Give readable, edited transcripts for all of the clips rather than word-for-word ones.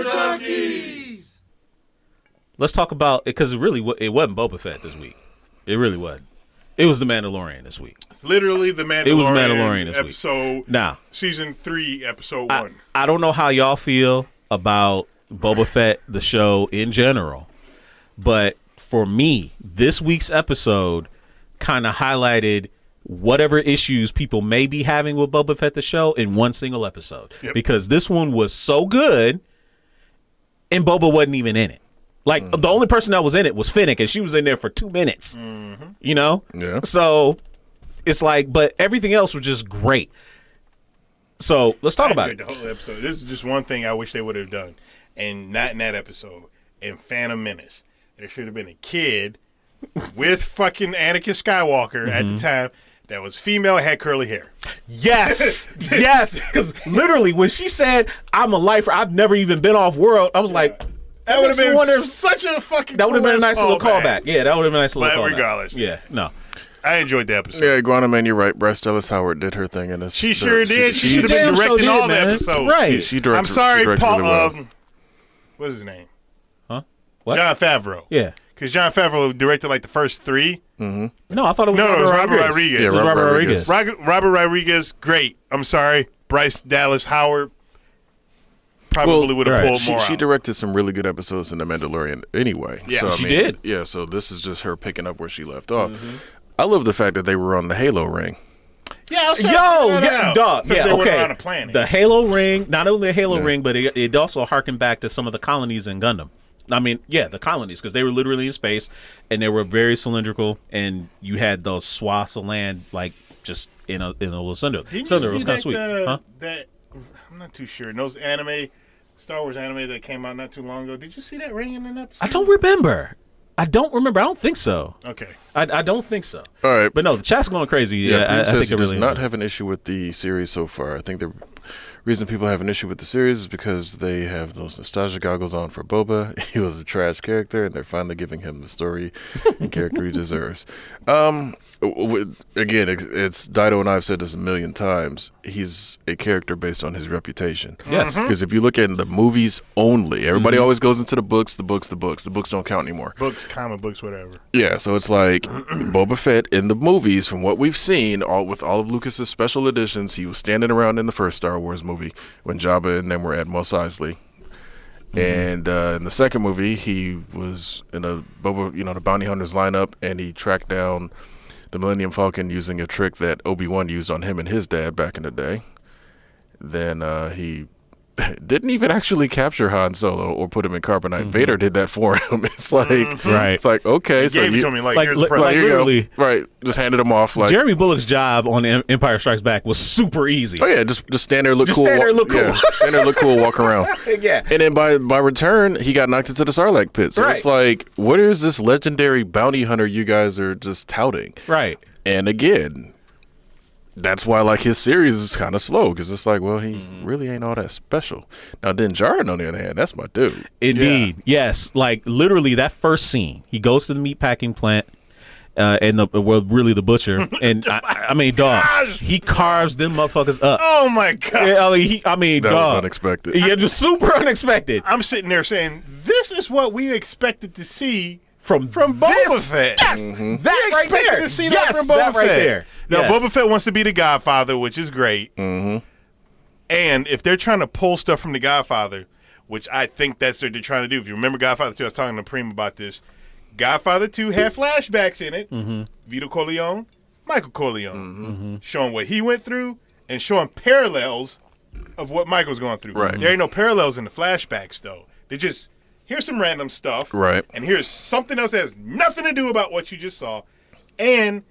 Junkies! Let's talk about it because it wasn't Boba Fett this week. It really wasn't. It was The Mandalorian this week. Literally The Mandalorian. It was Mandalorian this episode, week. Now, season 3, episode 1. I don't know how y'all feel about Boba Fett, the show in general, but for me, this week's episode kind of highlighted whatever issues people may be having with Boba Fett, the show, in one single episode. Yep. Because this one was so good, and Boba wasn't even in it. Like, the only person that was in it was Finnick, and she was in there for 2 minutes. Mm-hmm. You know? Yeah. So, it's like, but everything else was just great. So, let's talk about it. The whole episode. This is just one thing I wish they would have done, and not in that episode. In Phantom Menace, there should have been a kid with fucking Anakin Skywalker at the time that was female, had curly hair. Yes, yes. Because literally, when she said, "I'm a lifer, I've never even been off world," I was like, That would have been wonder such a fucking. that would have been a nice little callback. callback. Yeah, that would have been a nice little But callback. regardless. Yeah, no. I enjoyed the episode. Yeah, Guana, man, you're right. Bryce Dallas Howard did her thing in this. She sure did. She should have damn been sure directing did, all the man. episodes. Right. She directed, I'm sorry, she directed Paul. really well. What's his name? Huh? What? John Favreau. Yeah. Because John Favreau directed like the first 3. No, I thought it was No, Robert it was Robert Rodriguez. Rodriguez. It was Yeah, Robert Robert Rodriguez. Robert Rodriguez, great. I'm sorry. Bryce Dallas Howard probably would have pulled more She out. directed some really good episodes in The Mandalorian anyway. Yeah, so, she did. Yeah, so this is just her picking up where she left off. I love the fact that they were on the Halo ring. Yeah, I was trying Yo, to figure that yeah, out. dog. Since Yeah, they weren't okay. on a planet. The Halo ring, not only the Halo ring, but it also harkened back to some of the colonies in Gundam. I mean, yeah, the colonies, because they were literally in space, and they were very cylindrical, and you had those swaths of land, like, just in a little cylinder. Didn't Cylinder you was see kind of sweet. that I'm not too sure. Those Star Wars anime that came out not too long ago. Did you see that ring in an episode? I don't remember. I don't think so. Okay. I don't think so. All right. But no, the chat's going crazy. Yeah, I says think he it does really not have an issue with the series so far. I think the reason people have an issue with the series is because they have those nostalgia goggles on for Boba. He was a trash character, and they're finally giving him the story and character he deserves. Again, it's Dido and I have said this a million times. He's a character based on his reputation. Yes. Because if you look at the movies only, everybody always goes into the books. The books don't count anymore. Books, comic books, whatever. Yeah, so it's like Boba Fett in the movies, from what we've seen, with all of Lucas's special editions, he was standing around in the first Star Wars movie when Jabba and them were at Mos Eisley. And in the second movie, he was in the bounty hunters lineup, and he tracked down the Millennium Falcon using a trick that Obi-Wan used on him and his dad back in the day. Then he didn't even actually capture Han Solo or put him in carbonite. Vader did that for him. It's like, Right. It's like, okay, He so gave it you, to me like, like, here's the like, present. here you go. literally- Right, just handed him off like. Jeremy Bullock's job on Empire Strikes Back was super easy. Oh yeah, just stand there, look Just cool. stand there, look cool. Yeah, stand there, look cool, walk around. Yeah. And then by return, he got knocked into the Sarlacc pit. So it's like, what is this legendary bounty hunter you guys are just touting? Right. And again, that's why like his series is kind of slow, because it's like, well, he really ain't all that special. Now, Din Djarin, on the other hand, that's my dude. Indeed. Yes. Like literally that first scene, he goes to the meatpacking plant. And really the butcher, and I mean, dog, he carves them motherfuckers up. Oh my god! Yeah, I mean, That dog, was unexpected. Yeah, just super unexpected. I'm sitting there saying, "This is what we expected to see From Boba Fett." Yes, that We right expected there. to see Yes, that from Boba that right Fett. there. Now, Yes. Boba Fett wants to be the Godfather, which is great. And if they're trying to pull stuff from the Godfather, which I think that's what they're trying to do. If you remember Godfather 2, I was talking to Preem about this. Godfather 2 had flashbacks in it. Vito Corleone, Michael Corleone. Showing what he went through and showing parallels of what Michael was going through. Right. There ain't no parallels in the flashbacks, though. They just, here's some random stuff. Right. And here's something else that has nothing to do about what you just saw. And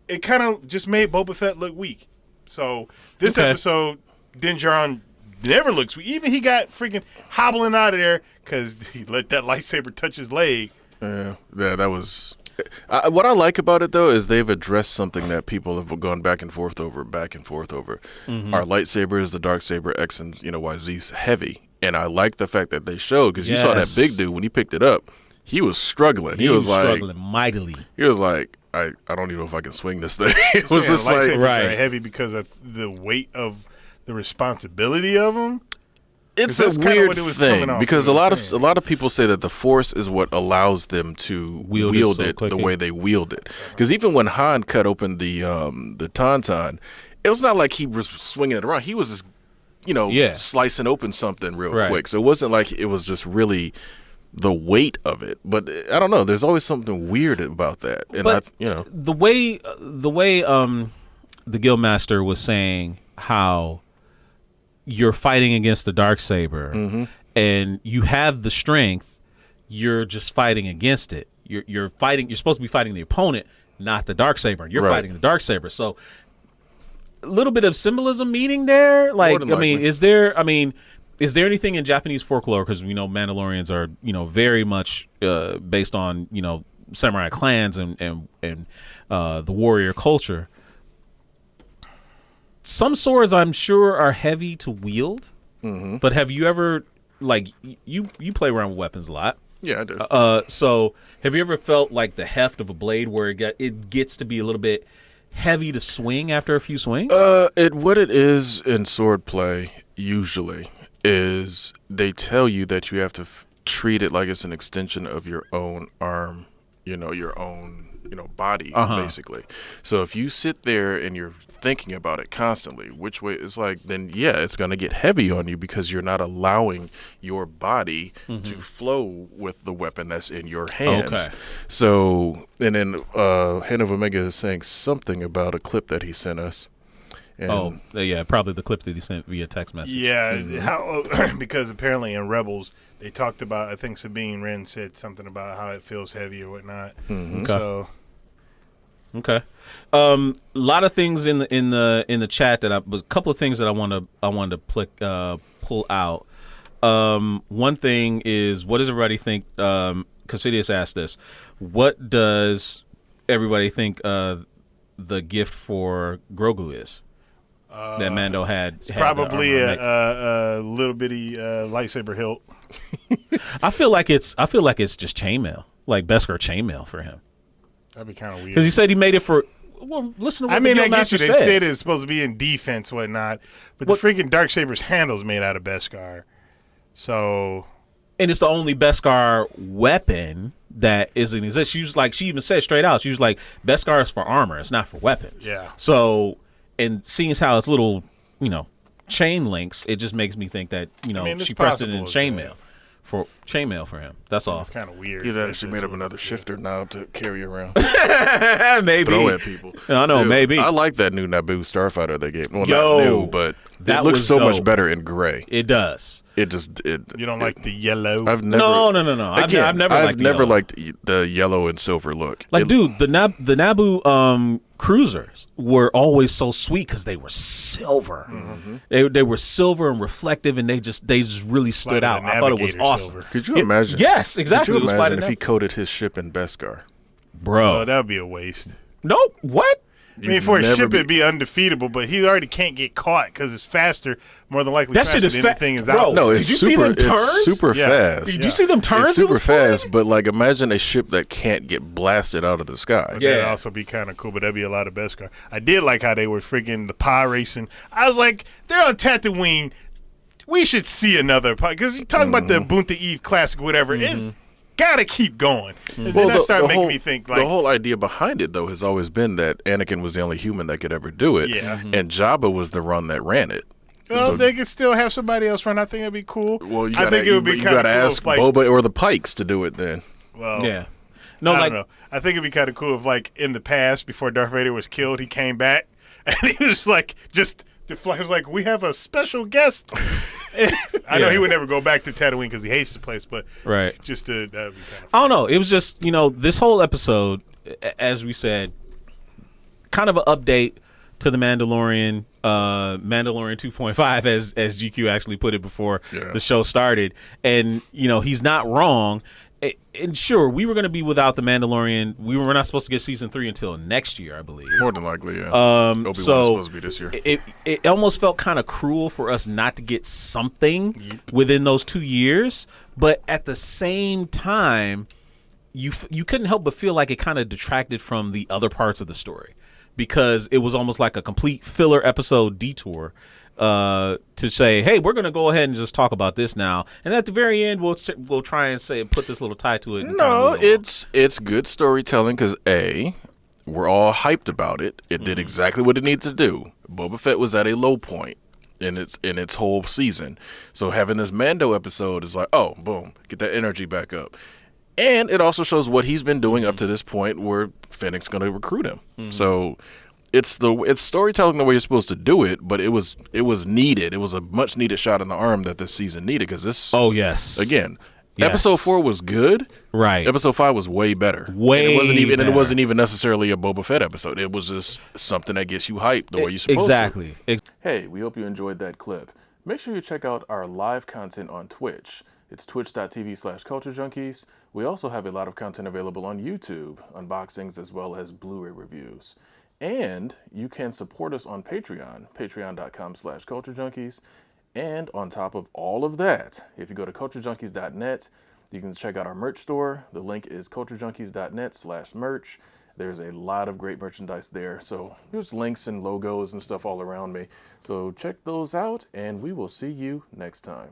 it kind of just made Boba Fett look weak. So this episode, Din Djarin never looks weak. Even he got freaking hobbling out of there because he let that lightsaber touch his leg. Yeah, that was. What I like about it though is they've addressed something that people have gone back and forth over. Our lightsabers, the Darksaber X and YZ's heavy, and I like the fact that they showed, because you saw that big dude when he picked it up, he was struggling. He was like struggling mightily. He was like, I don't even know if I can swing this thing. It was just the like lightsabers are heavy because of the weight of the responsibility of them. It's a weird thing because a lot of people say that the Force is what allows them to wield it the way they wield it. Because even when Han cut open the Tauntaun, it was not like he was swinging it around. He was just slicing open something real quick. So it wasn't like it was just really the weight of it. But I don't know. There's always something weird about that. And but the way the Guildmaster was saying how you're fighting against the Darksaber and you have the strength, you're just fighting against it. You're fighting. You're supposed to be fighting the opponent, not the Darksaber. And you're fighting the Darksaber. So a little bit of symbolism meaning there. Like, is there anything in Japanese folklore? Because we know Mandalorians are very much based on samurai clans and the warrior culture. Some swords, I'm sure, are heavy to wield. But have you ever, like, you play around with weapons a lot? Yeah, I do. So have you ever felt like the heft of a blade where it gets to be a little bit heavy to swing after a few swings? What it is in swordplay usually is they tell you that you have to treat it like it's an extension of your own arm, your own body, basically. So if you sit there and you're thinking about it constantly, which way it's like, then it's going to get heavy on you because you're not allowing your body to flow with the weapon that's in your hands. Okay. So, and then Hand of Omega is saying something about a clip that he sent us. And probably the clip that he sent via text message. Yeah, because apparently in Rebels they talked about, I think Sabine Wren said something about how it feels heavy or whatnot. So okay, a lot of things in the chat a couple of things that I wanted to pull out. One thing is, what does everybody think? Cassidius asked this. What does everybody think the gift for Grogu is? That Mando had probably a little bitty lightsaber hilt. I feel like it's just chainmail, like Beskar chainmail for him. That'd be kind of weird. Because he said he made it for. Well, listen to what the I guess Master they said. said it's supposed to be in defense, whatnot, but the freaking Darksaber's handle's made out of Beskar, so. And it's the only Beskar weapon that isn't exist. She even said straight out. She was like, Beskar is for armor. It's not for weapons. Yeah. So, and seeing as how it's little, chain links, it just makes me think that she pressed it in chainmail. For chainmail for him. That's all. It's kind of weird. Either she made up another shifter now to carry around. Maybe. Throw at people. I know, maybe. I like that new Naboo starfighter they gave. Well, not new, but it looks so much better in gray. It does. You don't like the yellow? I've never. No. I've never liked the yellow and silver look. Dude, the Naboo cruisers were always so sweet because they were silver. They were silver and reflective, and they just really stood out. I thought it was awesome. Silver. Could you imagine? Yes, exactly. Could you imagine if he coated his ship in Beskar? Bro, that would be a waste. Nope. What? I mean, for a ship, it'd be undefeatable, but he already can't get caught because it's faster, more than likely. That shit is fast. Bro, no, it's super fast. Did you see them turns? It's super fast, but imagine a ship that can't get blasted out of the sky. But that'd also be kind of cool, but that'd be a lot of Beskar. I did like how they were freaking the pie racing. I was like, they're on Tatooine. We should see another pie because you're talking about the Bunta Eve Classic, whatever. It's gotta keep going. And then that started making me think the whole idea behind it though has always been that Anakin was the only human that could ever do it. Yeah. And Jabba was the one that ran it. Well, so they could still have somebody else run. I think it'd be cool. Well, I think it would be kind of cool. You gotta ask Boba or the Pikes to do it then. Well, yeah. No, I don't know. I think it'd be kind of cool if, in the past, before Darth Vader was killed, he came back and he was the flight was like, we have a special guest. I know he would never go back to Tatooine because he hates the place, but just that would be kind of fun. I don't know. It was just, this whole episode, as we said, kind of an update to the Mandalorian 2.5, as GQ actually put it before the show started. And, he's not wrong. And sure, we were going to be without the Mandalorian. We were not supposed to get season 3 until next year, I believe. More than likely, yeah. Obi-Wan's supposed to be this year. It almost felt kind of cruel for us not to get something within those 2 years. But at the same time, you couldn't help but feel like it kind of detracted from the other parts of the story because it was almost like a complete filler episode detour to say, hey, we're going to go ahead and just talk about this now. And at the very end, we'll try and put this little tie to it. And no, it's good storytelling because we're all hyped about it. It did exactly what it needed to do. Boba Fett was at a low point in its whole season. So having this Mando episode is like, oh, boom, get that energy back up. And it also shows what he's been doing up to this point where Fennec's going to recruit him. So it's storytelling the way you're supposed to do it, but it was needed. It was a much needed shot in the arm that this season needed because this. Oh yes. Again, episode 4 was good. Right. Episode 5 was way better. Way better. And it wasn't even necessarily a Boba Fett episode. It was just something that gets you hyped the way you're supposed to. Hey, we hope you enjoyed that clip. Make sure you check out our live content on Twitch. It's twitch.tv/culturejunkies. We also have a lot of content available on YouTube, unboxings as well as Blu-ray reviews. And you can support us on Patreon, patreon.com/culturejunkies. And on top of all of that, if you go to culturejunkies.net, you can check out our merch store. The link is culturejunkies.net/merch. There's a lot of great merchandise there. So there's links and logos and stuff all around me. So check those out, and we will see you next time.